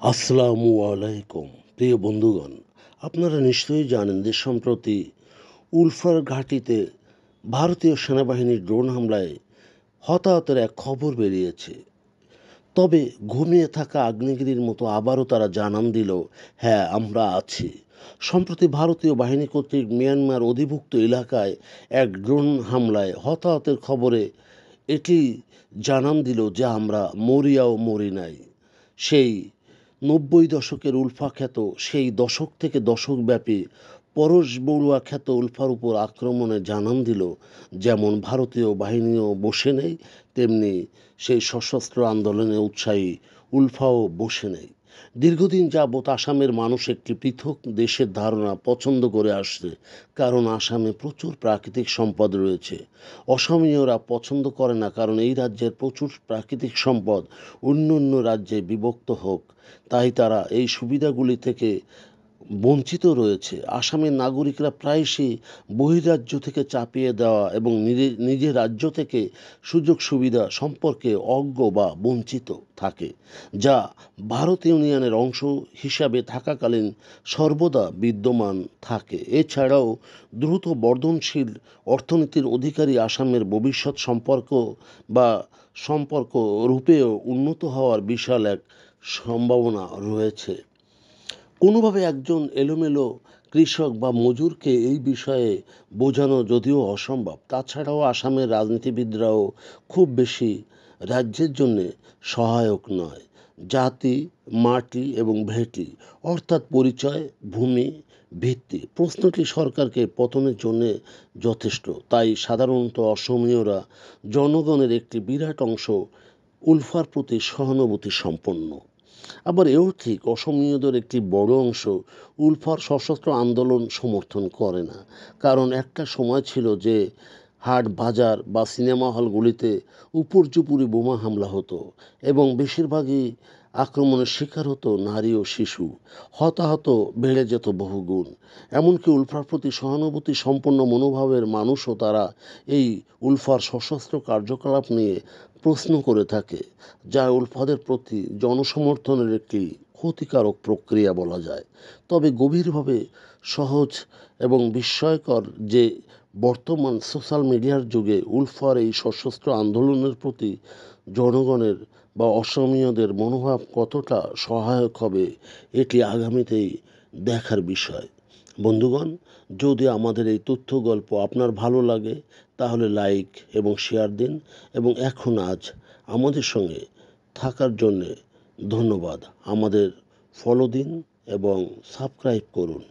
আসসালামু আলাইকুম প্রিয় বন্ধুগণ, আপনারা নিশ্চয়ই জানেন যে সম্প্রতি উলফার ঘাঁটিতে ভারতীয় সেনাবাহিনীর ড্রোন হামলায় হতাহতের এক খবর বেরিয়েছে। তবে ঘুমিয়ে থাকা আগ্নেয়গিরির মতো আবারও তারা জানান দিল, হ্যাঁ, আমরা আছি। সম্প্রতি ভারতীয় বাহিনী কর্তৃক মিয়ানমার অধিভুক্ত এলাকায় এক ড্রোন হামলায় হতাহতের খবরে এটি জানান দিল যে আমরা মরিয়াও মরি নাই। সেই ৯০ দশকের উলফা খ্যাত, সেই দশক থেকে দশকব্যাপী পরশ বড়ুয়া খ্যাত উলফার উপর আক্রমণে জানান দিল, যেমন ভারতীয় বাহিনীও বসে নেই, তেমনি সেই সশস্ত্র আন্দোলনে উৎসাহী উলফাও বসে নেই। দীর্ঘদিন যাবৎ আসামের মানুষ একটি পৃথক দেশের ধারণা পছন্দ করে আসছে, কারণ আসামে প্রচুর প্রাকৃতিক সম্পদ রয়েছে। অসমীয়রা পছন্দ করে না, কারণ এই রাজ্যের প্রচুর প্রাকৃতিক সম্পদ অন্য অন্য রাজ্যে বিভক্ত হোক, তাই তারা এই সুবিধাগুলি থেকে বঞ্চিত রয়েছে। আসামের নাগরিকরা প্রায়শই বহিরাজ্য থেকে চাপিয়ে দেওয়া এবং নিজের রাজ্য থেকে সুযোগ সুবিধা সম্পর্কে অজ্ঞ বা বঞ্চিত থাকে, যা ভারত ইউনিয়নের অংশ হিসাবে থাকাকালীন সর্বদা বিদ্যমান থাকে। এছাড়াও দ্রুত বর্ধনশীল অর্থনীতির অধিকারী আসামের ভবিষ্যৎ সম্পর্ক রূপেও উন্নত হওয়ার বিশাল এক সম্ভাবনা রয়েছে। কোনোভাবে একজন এলোমেলো কৃষক বা মজুরকে এই বিষয়ে বোঝানো যদিও অসম্ভব। তাছাড়াও আসামের রাজনীতিবিদরাও খুব বেশি রাজ্যের জন্যে সহায়ক নয়। জাতি, মাটি এবং ভেটি, অর্থাৎ পরিচয়, ভূমি, ভিত্তি প্রশ্নটি সরকারকে পতনের জন্যে যথেষ্ট। তাই সাধারণত অসমীয়রা জনগণের একটি বিরাট অংশ উলফার প্রতি সহানুভূতি সম্পন্ন। আবার এও ঠিক, অসমীয়দের একটি বড় অংশ উলফার সশস্ত্র আন্দোলন সমর্থন করে না, কারণ একটা সময় ছিল যে হাট বাজার বা সিনেমা হলগুলিতে উপর্যুপুরি বোমা হামলা হতো এবং বেশিরভাগই আক্রমণের শিকার হতো নারী ও শিশু। হতাহত বেড়ে যেত বহুগুণ। এমনকি উলফার প্রতি সহানুভূতি সম্পন্ন মনোভাবের মানুষও তারা এই উলফার সশস্ত্র কার্যকলাপ নিয়ে প্রশ্ন করে থাকে, যা উলফাদের প্রতি জনসমর্থনের একটি ক্ষতিকারক প্রক্রিয়া বলা যায়। তবে গভীরভাবে সহজ এবং বিস্ময়কর যে বর্তমান সোশ্যাল মিডিয়ার যুগে উলফার এই সশস্ত্র আন্দোলনের প্রতি জনগণের বা অসমীয়দের মনোভাব কতটা সহায়ক হবে, এটি আগামীতেই দেখার বিষয়। বন্ধুগণ, যদি আমাদের এই তথ্য গল্প আপনার ভালো লাগে তাহলে লাইক এবং শেয়ার দিন, এবং আজ আমাদের সঙ্গে থাকার জন্যে ধন্যবাদ। আমাদের ফলো দিন এবং সাবস্ক্রাইব করুন।